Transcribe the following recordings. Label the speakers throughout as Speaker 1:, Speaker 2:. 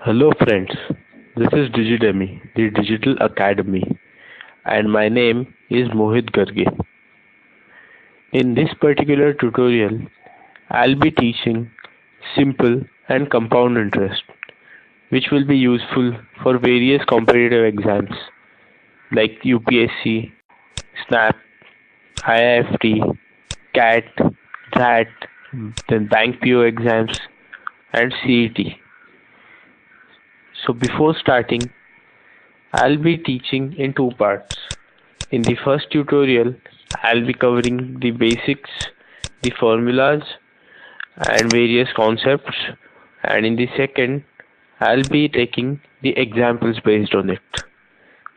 Speaker 1: Hello friends, this is Digidemi, the Digital Academy, and my name is Mohit Garge. In this particular tutorial, I'll be teaching simple and compound interest, which will be useful for various competitive exams like UPSC, SNAP, IIFT, CAT, XAT, then Bank PO exams, and CET. So before starting, I'll be teaching in two parts. In the first tutorial, I'll be covering the basics, the formulas and various concepts, and in the second, I'll be taking the examples based on it.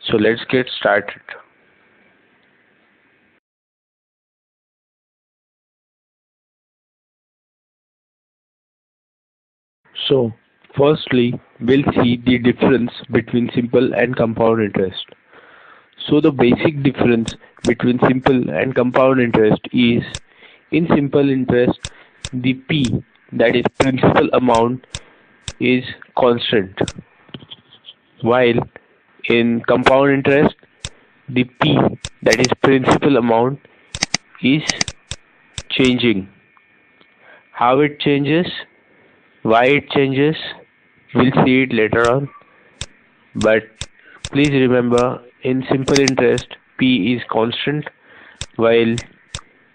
Speaker 1: So let's get started. So firstly, we'll see the difference between simple and compound interest. So the basic difference between simple and compound interest is, in simple interest, the P, that is principal amount, is constant, while in compound interest, the P, that is principal amount, is changing. How it changes, why it changes, we'll see it later on. But please remember, in simple interest, P is constant, while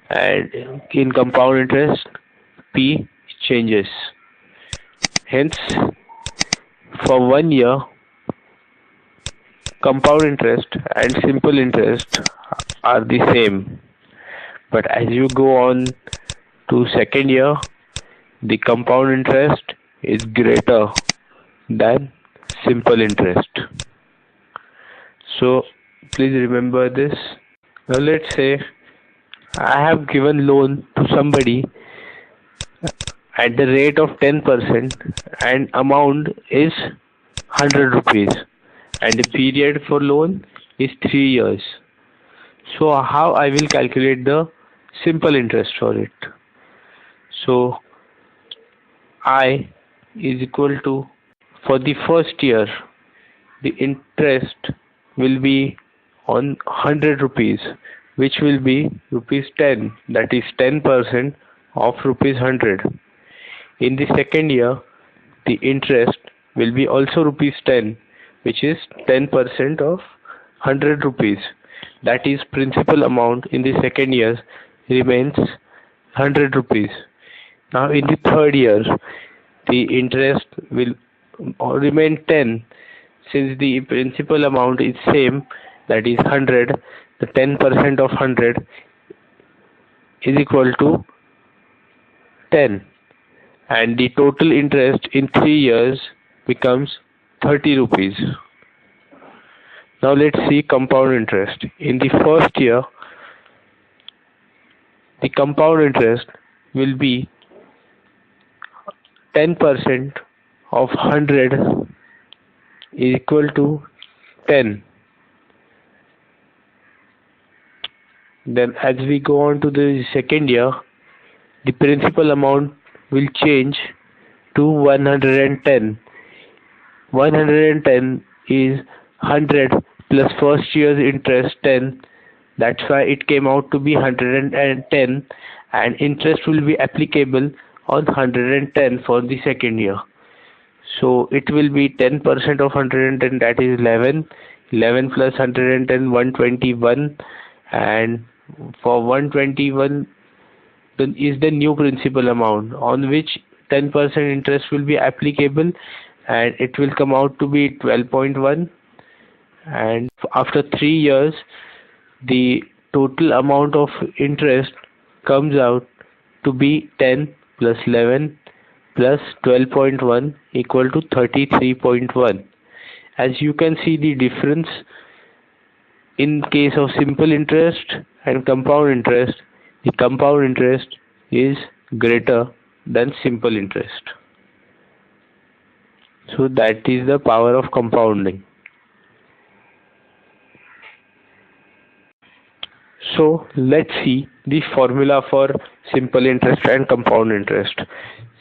Speaker 1: and in compound interest, P changes. Hence, for 1 year, compound interest and simple interest are the same. But as you go on to second year, the compound interest is greater than simple interest. So please remember this. Now let's say I have given loan to somebody at the rate of 10% and amount is 100 rupees and the period for loan is 3 years. So how I will calculate the simple interest for it? So I is equal to, for the first year, the interest will be on 100 rupees, which will be rupees 10, that is 10% of rupees 100. In the second year, the interest will be also rupees 10, which is 10% of 100 rupees. That is principal amount in the second year remains 100 rupees. Now in the third year, the interest will remain 10, since the principal amount is same, that is 100. The 10% of 100 is equal to 10, and the total interest in 3 years becomes 30 rupees. Now let's see compound interest. In the first year, the compound interest will be 10% of 100 is equal to 10. Then as we go on to the second year, the principal amount will change to 110. 110 is 100 plus first year's interest 10. That's why it came out to be 110, and interest will be applicable on 110 for the second year. So it will be 10% of 110, that is 11. 11 plus 110, 121, and for 121 is the new principal amount on which 10% interest will be applicable, and it will come out to be 12.1. And after 3 years, the total amount of interest comes out to be 10 plus 11 plus 12.1 equal to 33.1. As you can see the difference in case of simple interest and compound interest, the compound interest is greater than simple interest. So that is the power of compounding. So let's see the formula for simple interest and compound interest.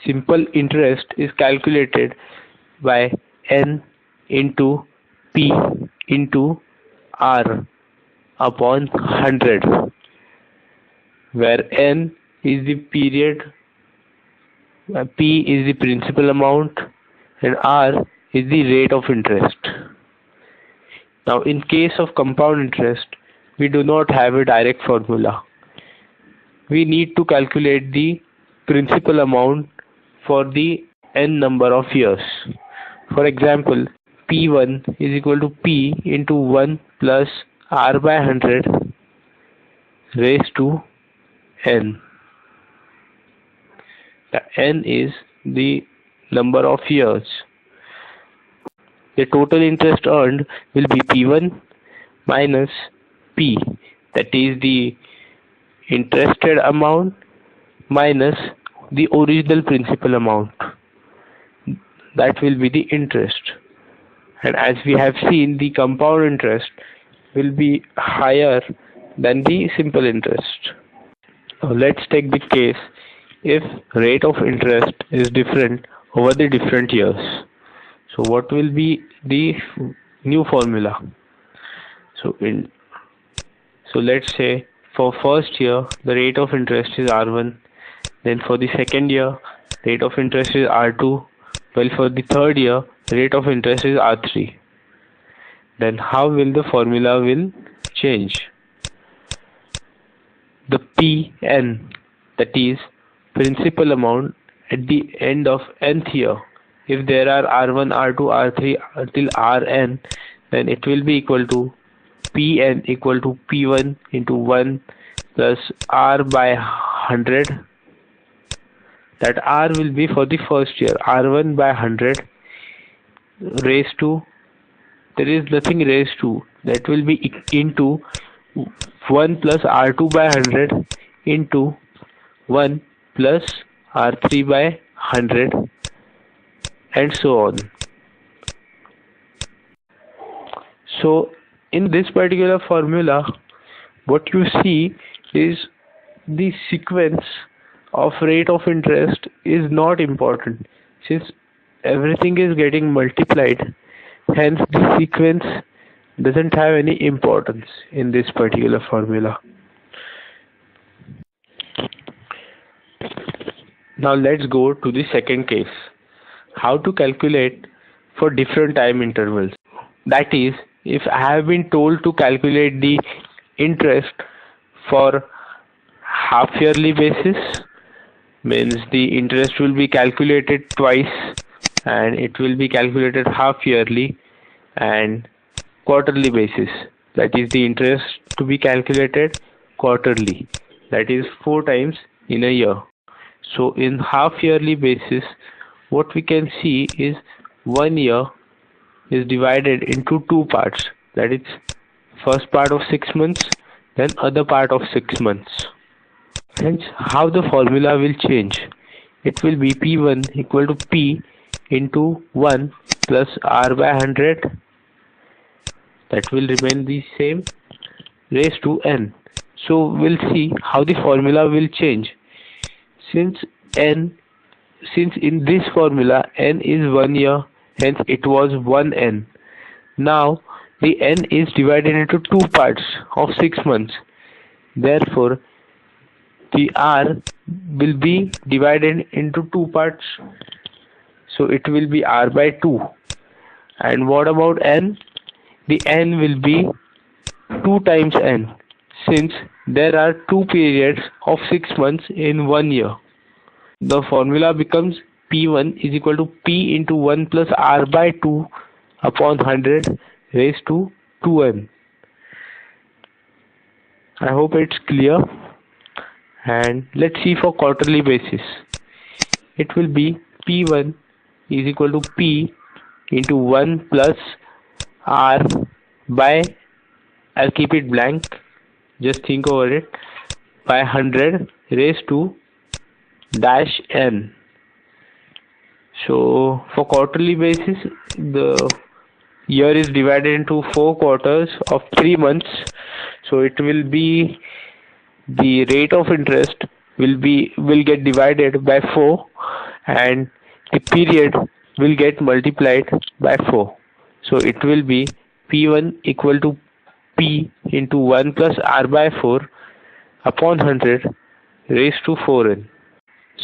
Speaker 1: Simple interest is calculated by N into P into R upon 100, where N is the period, P is the principal amount, and R is the rate of interest. Now, in case of compound interest, we do not have a direct formula. We need to calculate the principal amount for the n number of years. For example, P1 is equal to P into 1 plus R by 100 raised to n. The n is the number of years. The total interest earned will be P1 minus P, that is the interested amount minus the original principal amount, that will be the interest. And as we have seen, the compound interest will be higher than the simple interest. Now let's take the case if rate of interest is different over the different years. So what will be the new formula? So let's say for first year the rate of interest is R1, then for the second year rate of interest is R2, while for the third year rate of interest is R3. Then how will the formula will change? The Pn, that is principal amount at the end of nth year, if there are R1, R2, R3 till Rn, then it will be equal to Pn equal to P1 into 1 plus R by 100. That R will be for the first year, R1 by 100 raised to, there is nothing raised to, that will be into 1 plus R2 by 100 into 1 plus R3 by 100 and so on. So in this particular formula, what you see is the sequence of rate of interest is not important, since everything is getting multiplied. Hence the sequence doesn't have any importance in this particular formula. Now let's go to the second case. How to calculate for different time intervals. That is, if I have been told to calculate the interest for half yearly basis, means the interest will be calculated twice, and it will be calculated half yearly and quarterly basis, that is the interest to be calculated quarterly, that is 4 times in a year. So in half yearly basis, what we can see is 1 year is divided into 2 parts, that is first part of 6 months, then other part of 6 months. Hence how the formula will change, it will be P1 equal to P into 1 plus R by 100, that will remain the same, raised to n. So we'll see how the formula will change. Since in this formula n is 1 year, hence it was 1n. Now the n is divided into 2 parts of 6 months. Therefore the R will be divided into 2 parts. So it will be R by 2. And what about n? The n will be 2 times n, since there are 2 periods of 6 months in 1 year. The formula becomes P1 is equal to P into 1 plus R by 2 upon 100 raised to 2n. I hope it's clear. And let's see for quarterly basis. It will be P1 is equal to P into 1 plus R by, I'll keep it blank, just think over it, by 100 raised to dash n. So for quarterly basis, the year is divided into 4 quarters of 3 months. So it will be, the rate of interest will get divided by 4, and the period will get multiplied by 4. So it will be P1 equal to P into 1 plus R by 4 upon 100 raised to 4n.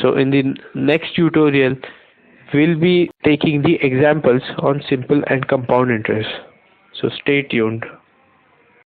Speaker 1: So in the next tutorial, we'll be taking the examples on simple and compound interest. So stay tuned.